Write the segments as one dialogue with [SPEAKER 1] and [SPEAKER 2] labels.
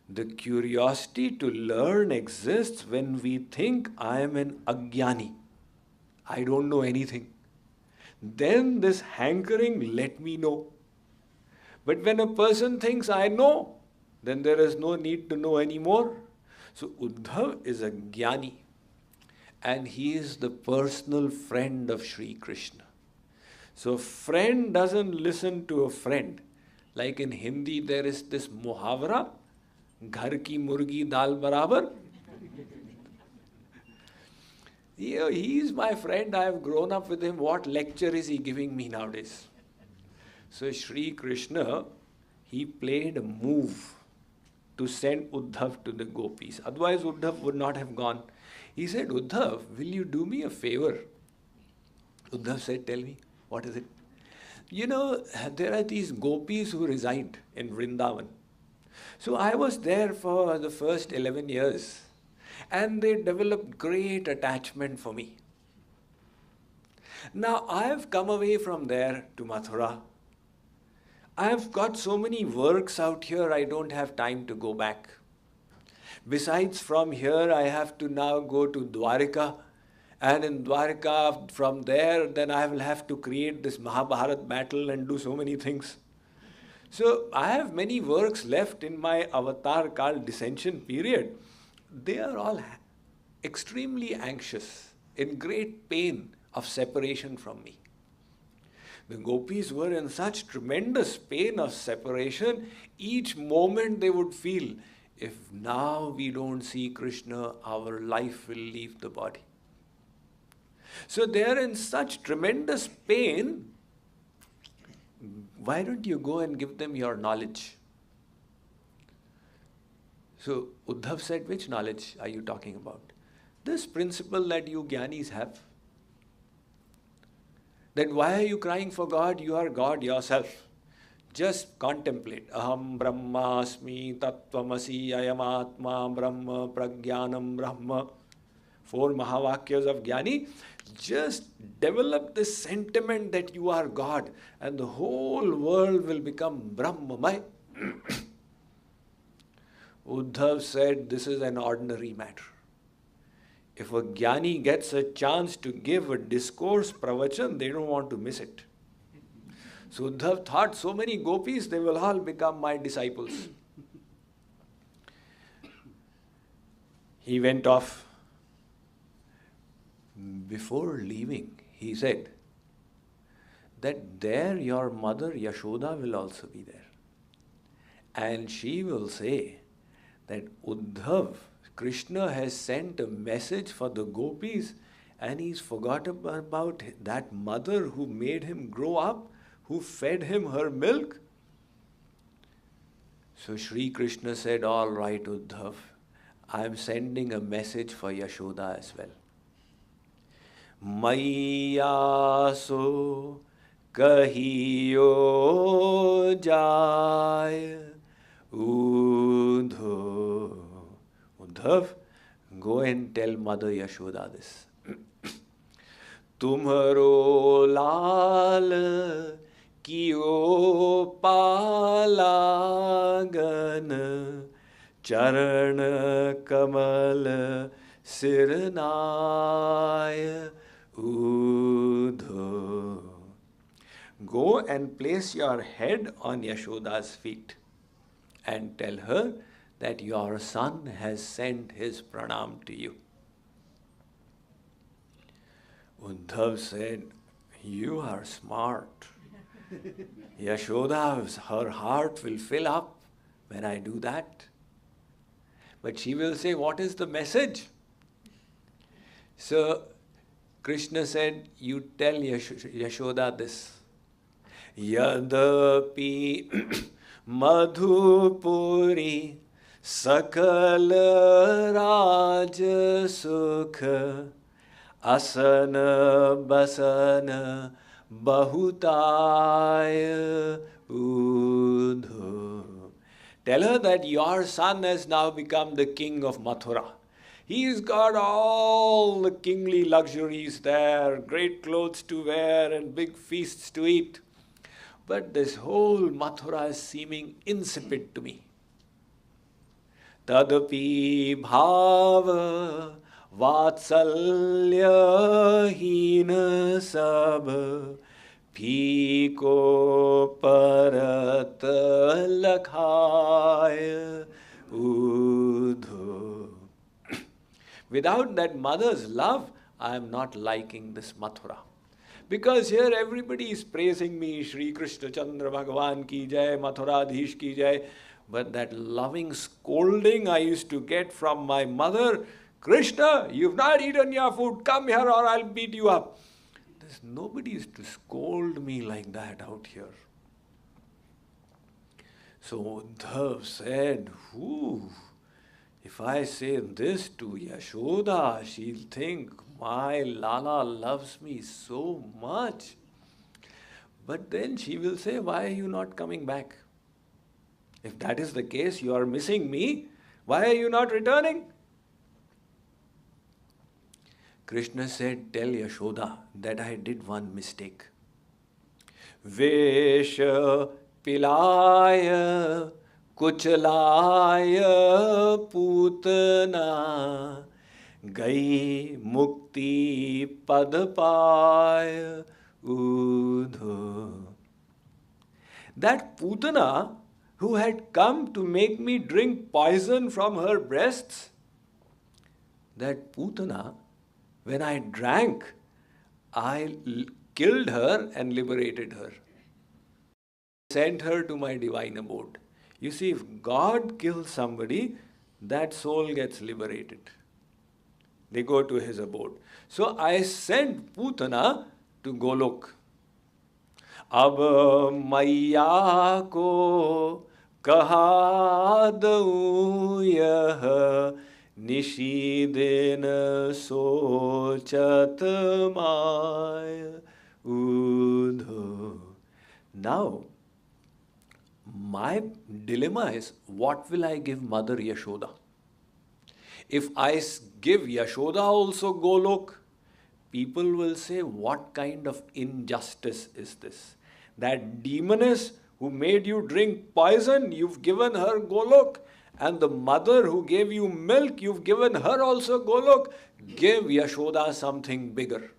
[SPEAKER 1] The curiosity to learn exists when we think I am an agyani. I don't know anything. Then this hankering, let me know. But when a person thinks I know, then there is no need to know anymore. So Uddhav is a jnani, and he is the personal friend of Sri Krishna. So a friend doesn't listen to a friend. Like in Hindi, there is this muhavara, ghar ki murgi dal barabar. Yeah, he is my friend. I have grown up with him. What lecture is he giving me nowadays? So Sri Krishna, he played a move to send Uddhav to the gopis. Otherwise, Uddhav would not have gone. He said, Uddhav, will you do me a favor? Uddhav said, tell me, what is it? You know, there are these gopis who reside in Vrindavan. So I was there for the first 11 years. And they developed great attachment for me. Now I have come away from there to Mathura. I have got so many works out here, I don't have time to go back. Besides, from here I have to now go to Dwarika. And in Dwarika, from there, then I will have to create this Mahabharat battle and do so many things. So I have many works left in my avatar called dissension period. They are all extremely anxious, in great pain of separation from me. The gopis were in such tremendous pain of separation, each moment they would feel, if now we don't see Krishna, our life will leave the body. So they are in such tremendous pain, why don't you go and give them your knowledge? So Uddhav said, which knowledge are you talking about? This principle that you jnanis have. That why are you crying for God? You are God yourself. Just contemplate. Aham brahmasmi tattvamasi ayamatma brahma pragyanam brahma. 4 Mahavakyas of Jnani. Just develop this sentiment that you are God and the whole world will become Brahmamay. Uddhav said, this is an ordinary matter. If a Jnani gets a chance to give a discourse pravachan, they don't want to miss it. So Uddhav thought, so many gopis, they will all become my disciples. He went off. Before leaving, he said that there your mother Yashoda will also be there. And she will say that Uddhav, Krishna has sent a message for the gopis and he's forgotten about that mother who made him grow up, who fed him her milk. So Sri Krishna said, all right, Uddhav, I am sending a message for Yashoda as well. Maiyaso kahiyo jay Uddhav, go and tell Mother Yashoda this. Tumharo lal kiyo palagan charan kamal sirnay Uddhav. Go and place your head on Yashoda's feet and tell her that your son has sent his pranam to you. Uddhav said, you are smart. Yashoda, her heart will fill up when I do that. But she will say, what is the message? So Krishna said, you tell Yashoda this. Yadapi madhupuri sakal raj sukha asana basana bahutaya udho. Tell her that your son has now become the king of Mathura. He's got all the kingly luxuries there, great clothes to wear and big feasts to eat. But this whole Mathura is seeming insipid to me. Tadapi bhava vatsalya hina sab phiko parat lakhaya udho. Without that mother's love, I am not liking this Mathura. Because here everybody is praising me, Shri Krishna Chandra Bhagavan ki jai, Mathuradhish ki jai. But that loving scolding I used to get from my mother, Krishna, you've not eaten your food, come here or I'll beat you up. There's nobody used to scold me like that out here. So Uddhav said, whoo, if I say this to Yashoda, she'll think my Lala loves me so much. But then she will say, why are you not coming back? If that is the case, you are missing me. Why are you not returning? Krishna said, tell Yashoda that I did one mistake. Vesha pilaya kuchalaya putana gai mukti padapaya udho. That Putana who had come to make me drink poison from her breasts, that Putana, when I drank, I killed her and liberated her. Sent her to my divine abode. You see, if God kills somebody, that soul gets liberated. They go to his abode. So I sent Putana to Golok. Ab maiya ko kaha dau yah nishidin sochat maya udho. Now, my dilemma is, what will I give Mother Yashoda? If I give Yashoda also Golok, people will say, what kind of injustice is this? That demoness who made you drink poison, you've given her Golok. And the mother who gave you milk, you've given her also Golok. Give Yashoda something bigger.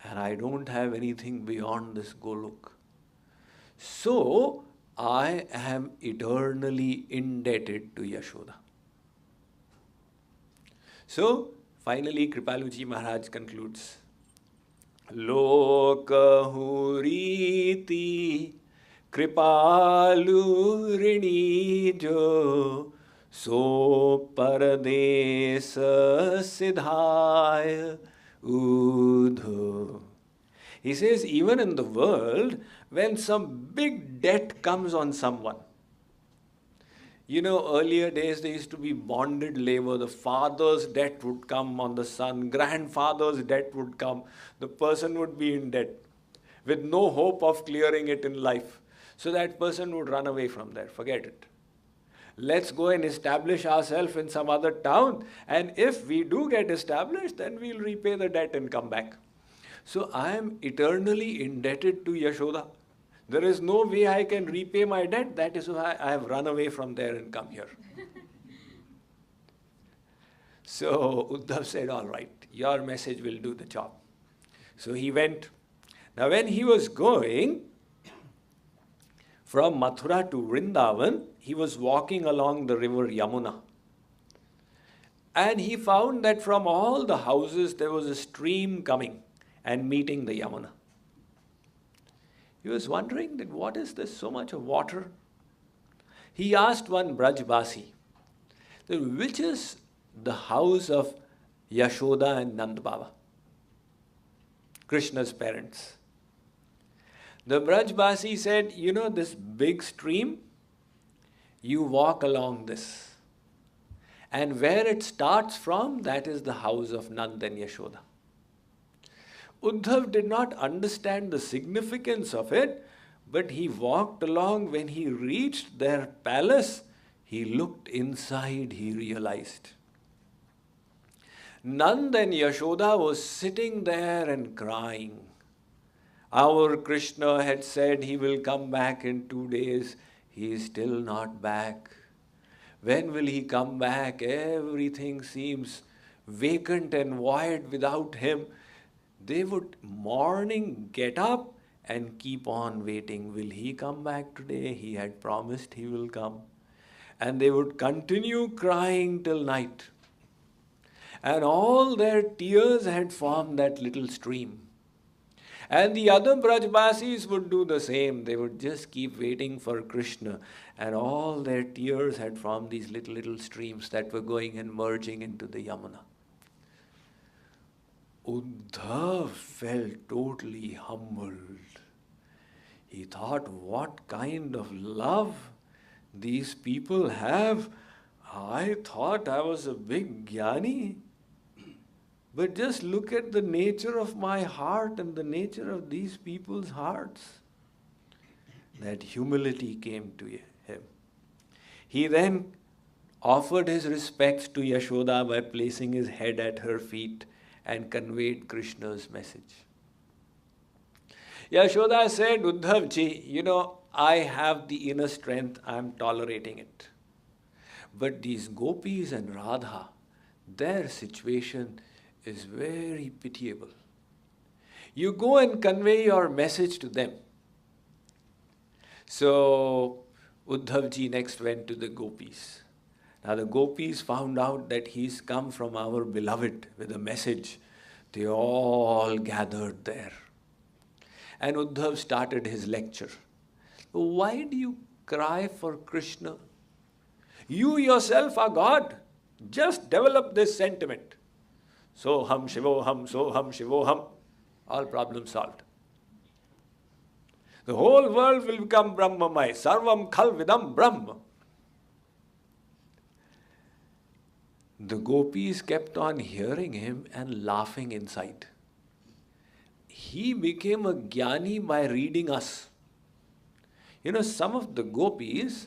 [SPEAKER 1] And I don't have anything beyond this Golok. So, I am eternally indebted to Yashoda. So, finally, Kripaluji Maharaj concludes. Lokahuriti Kripalu rini jo so paradesa siddhaya udho. He says, even in the world, when some big debt comes on someone, you know, earlier days there used to be bonded labor. The father's debt would come on the son, grandfather's debt would come. The person would be in debt with no hope of clearing it in life. So that person would run away from there, forget it. Let's go and establish ourselves in some other town, and if we do get established, then we'll repay the debt and come back. So I am eternally indebted to Yashoda. There is no way I can repay my debt. That is why I have run away from there and come here. So Uddhav said, all right, your message will do the job. So he went. Now when he was going from Mathura to Vrindavan, he was walking along the river Yamuna. And he found that from all the houses there was a stream coming and meeting the Yamuna. He was wondering that what is this, so much of water? He asked one Brajbasi, which is the house of Yashoda and Nand Baba, Krishna's parents. The Brajbasi said, you know this big stream, you walk along this. And where it starts from, that is the house of Nand and Yashoda. Uddhav did not understand the significance of it, but he walked along. When he reached their palace, he looked inside, he realized. Nand and Yashoda was sitting there and crying. Our Krishna had said he will come back in 2 days. He is still not back. When will he come back? Everything seems vacant and void without him. They would morning get up and keep on waiting. Will he come back today? He had promised he will come. And they would continue crying till night. And all their tears had formed that little stream. And the other Brajbasis would do the same. They would just keep waiting for Krishna. And all their tears had formed these little streams that were going and merging into the Yamuna. Uddhav felt totally humbled. He thought, what kind of love these people have. I thought I was a big jnani. But just look at the nature of my heart and the nature of these people's hearts. That humility came to him. He then offered his respects to Yashoda by placing his head at her feet and conveyed Krishna's message. Yashoda said, Uddhavji, I have the inner strength, I am tolerating it. But these gopis and Radha, their situation is very pitiable. You go and convey your message to them. So Uddhavji next went to the gopis. Now the gopis found out that he's come from our beloved with a message. They all gathered there. And Uddhav started his lecture. Why do you cry for Krishna? You yourself are God. Just develop this sentiment. Soham Shivoham, Soham Shivoham. All problems solved. The whole world will become Brahmamay. Sarvam Khalvidam Brahma. The gopis kept on hearing him and laughing inside. He became a jnani by reading us. Some of the gopis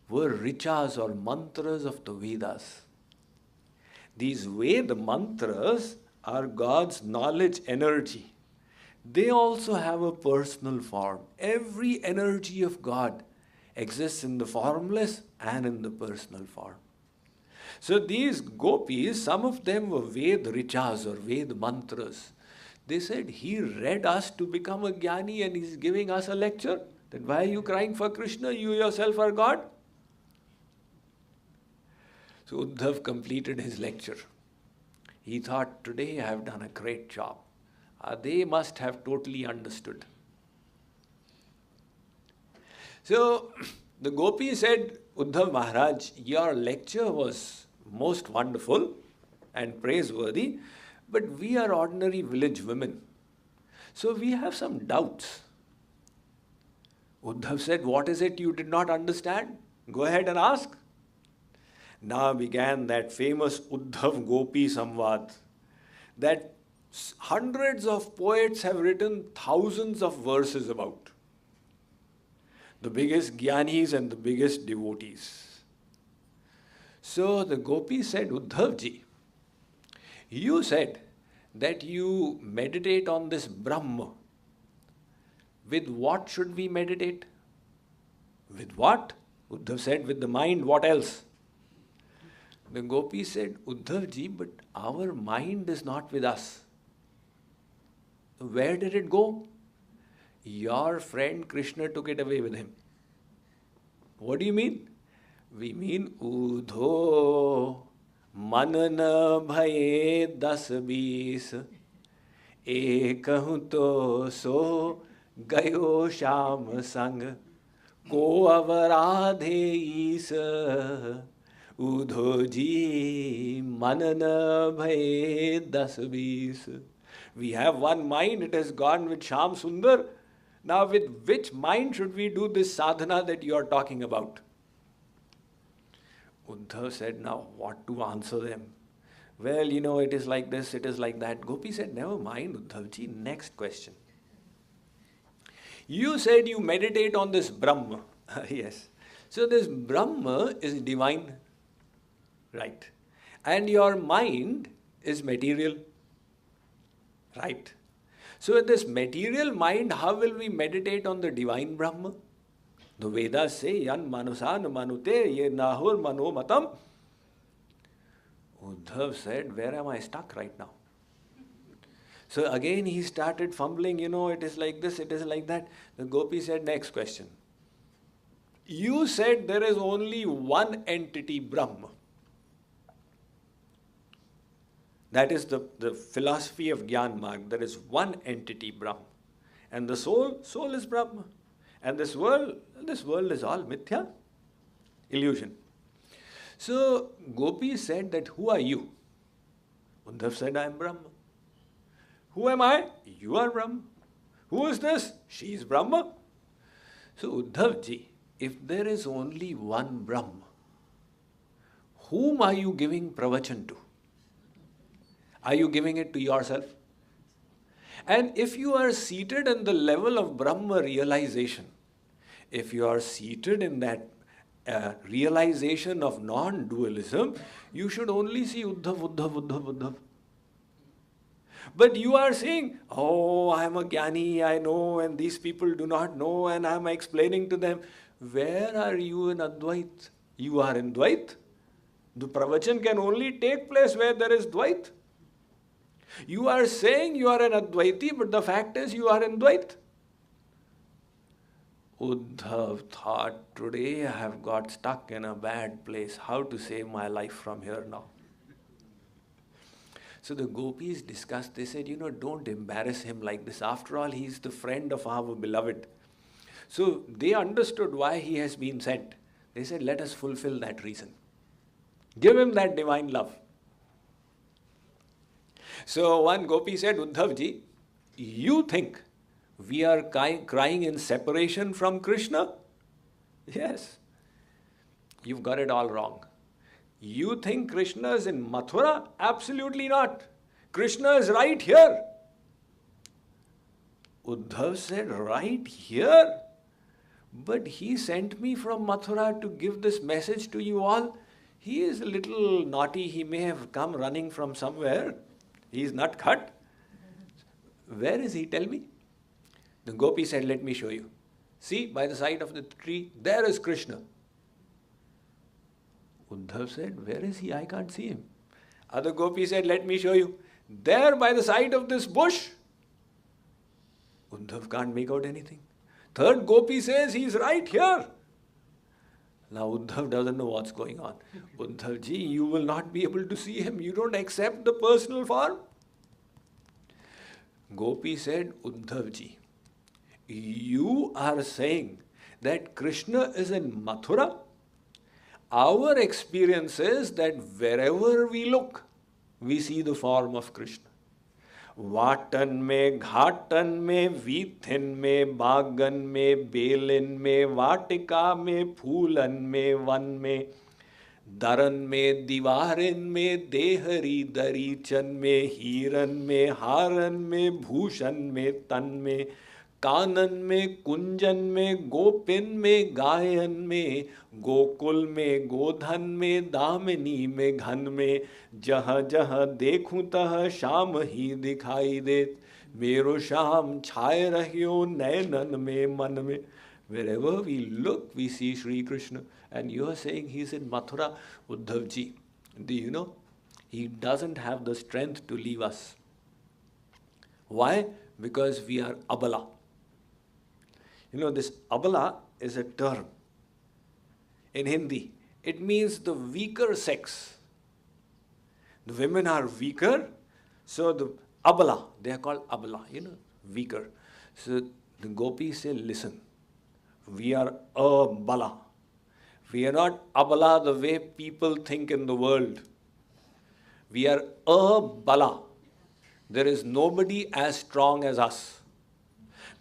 [SPEAKER 1] were richas or mantras of the Vedas. These Veda mantras are God's knowledge energy. They also have a personal form. Every energy of God exists in the formless and in the personal form. So these gopis, some of them were Ved richas or Ved mantras. They said, he read us to become a jnani and he's giving us a lecture. Then why are you crying for Krishna? You yourself are God. So Uddhav completed his lecture. He thought, today I have done a great job. They must have totally understood. So the gopi said, Uddhav Maharaj, your lecture was most wonderful and praiseworthy, but we are ordinary village women. So we have some doubts. Uddhav said, what is it you did not understand? Go ahead and ask. Now began that famous Uddhav Gopi Samvad, that hundreds of poets have written thousands of verses about. The biggest jnanis and the biggest devotees. So the Gopi said, Uddhavji, you said that you meditate on this Brahma. With what should we meditate? With what? Uddhav said, with the mind, what else? The Gopi said, Uddhavji, but our mind is not with us. Where did it go? Your friend Krishna took it away with him. What do you mean? We mean, Udho manana bhaye das bis ekahu to so gayo sham sang ko avaradhe isa Udho ji manana bhaye das bis. We have one mind, it has gone with Sham Sundar. Now with which mind should we do this sadhana that you are talking about? Uddhav said, now what to answer them? Well, it is like this, it is like that. Gopi said, never mind, Uddhavji, next question. You said you meditate on this Brahma. Yes. So this Brahma is divine. Right. And your mind is material. Right. So in this material mind, how will we meditate on the divine Brahma? The Vedas say, yan manusan manute ye nahur manomatam. Uddhav said, where am I stuck right now? So again he started fumbling, it is like this, it is like that. The gopi said, next question. You said there is only one entity, Brahma. That is the philosophy of Gyan Marg. There is one entity, Brahma. And the soul is Brahma. And this world is all mithya, illusion. So Gopi said that, who are you? Uddhav said, I am Brahma. Who am I? You are Brahma. Who is this? She is Brahma. So Uddhav ji, if there is only one Brahma, whom are you giving pravachan to? Are you giving it to yourself? And if you are seated in the level of Brahma realization, if you are seated in that realization of non-dualism, you should only see Uddhav, Uddhav, Uddhav, Uddhav. But you are saying, oh, I am a Jnani, I know, and these people do not know, and I am explaining to them. Where are you in Advait? You are in Dvait. The pravachan can only take place where there is Dvait. You are saying you are an Advaiti, but the fact is you are in Dvait. Uddhav thought, today I have got stuck in a bad place. How to save my life from here now? So the gopis discussed, they said, don't embarrass him like this. After all, he is the friend of our beloved. So they understood why he has been sent. They said, let us fulfill that reason. Give him that divine love. So one gopi said, Uddhav ji, you think we are crying in separation from Krishna? Yes. You've got it all wrong. You think Krishna is in Mathura? Absolutely not. Krishna is right here. Uddhav said, right here? But he sent me from Mathura to give this message to you all. He is a little naughty. He may have come running from somewhere. He is not cut. Where is he? Tell me. The gopi said, let me show you. See, by the side of the tree, there is Krishna. Uddhav said, where is he? I can't see him. Other gopi said, let me show you. There by the side of this bush. Uddhav can't make out anything. Third gopi says, he is right here. Now Uddhav doesn't know what's going on. Uddhav ji, you will not be able to see him. You don't accept the personal form. Gopi said, Uddhav ji, you are saying that Krishna is in Mathura? Our experience is that wherever we look, we see the form of Krishna. Vatan mein, ghatan mein, vithin mein, bagan mein, belin mein, vatika mein, phulan mein, van mein, daran mein, diwarin mein, dehari darichan mein, hiran mein, haran mein, bhushan mein, tan mein, कानन में, कुंजन में, गोपिन में, गायन में, गोकुल में, गोधन में, दामिनी में, घन में, जहाँ जहाँ देखूं तहाँ श्याम ही दिखाई देत, मेरो श्याम छाए रहियो नैनन में मन में. Wherever we look, we see Sri Krishna. And you are saying he is in Mathura. Uddhav ji, do you know? He doesn't have the strength to leave us. Why? Because we are abala. This abala is a term in Hindi. It means the weaker sex. The women are weaker, so the abala, they are called abala, weaker. So the gopis say, listen, we are abala. We are not abala the way people think in the world. We are abala. There is nobody as strong as us.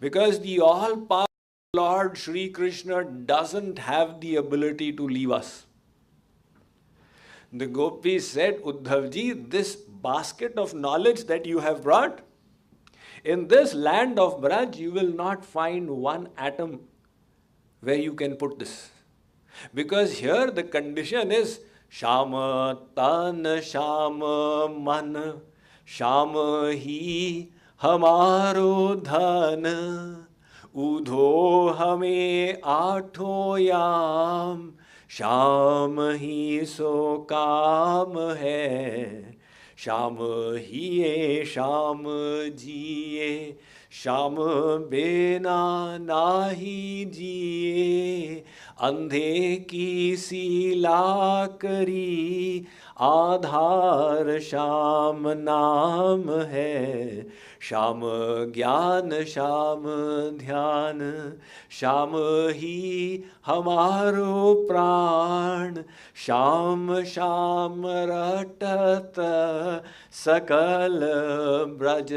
[SPEAKER 1] Because the all-powerful Lord Sri Krishna doesn't have the ability to leave us. The gopis said, Uddhav ji, this basket of knowledge that you have brought, in this land of Braj, you will not find one atom where you can put this. Because here the condition is Shama tan Shama man Shama hi hamaro dhan Udho हमें आठों याम, श्याम ही सो काम है। श्याम ही ये श्याम जिए, श्याम बेना नाही जिए। अंधे की सीला करी, आधार श्याम नाम है। श्याम ज्ञान श्याम ध्यान, श्याम ही हमारो प्राण। श्याम श्याम रटत सकल ब्रज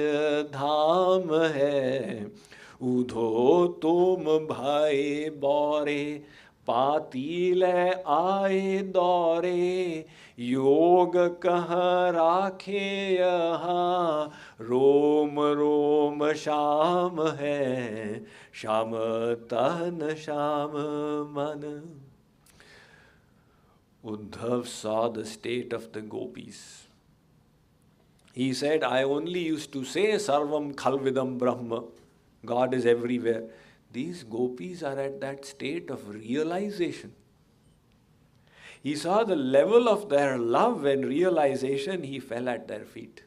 [SPEAKER 1] धाम है। ऊधो तुम भय बोरे, पातील आए दौरे। योग कह राखे यहाँ, रोम रोम श्याम है। श्याम तन श्याम मन। Uddhav saw the state of the gopis. He said, I only used to say Sarvam Khalvidam Brahma. God is everywhere. These gopis are at that state of realization. He saw the level of their love and realization, he fell at their feet.